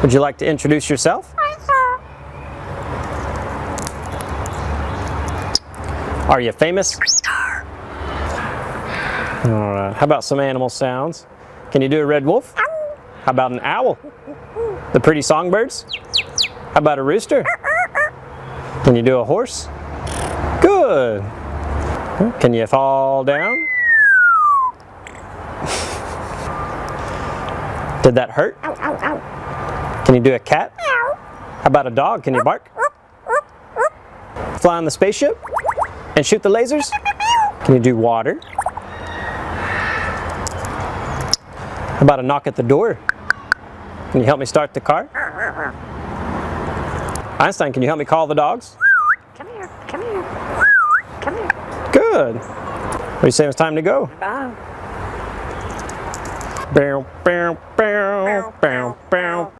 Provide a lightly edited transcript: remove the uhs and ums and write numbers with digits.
Would you like to introduce yourself? Are you famous? All right. How about some animal sounds? Can you do a red wolf? How about an owl? The pretty songbirds? How about a rooster? Can you do a horse? Good. Can you fall down? Did that hurt? Can you do a cat? How about a dog? Can you bark? Fly on the spaceship? And shoot the lasers? Can you do water? How about a knock at the door? Can you help me start the car? Einstein, can you help me call the dogs? Come here, come here, come here. Good. What do you say it's time to go? Bye. Bow, bow, bow, bow, bow.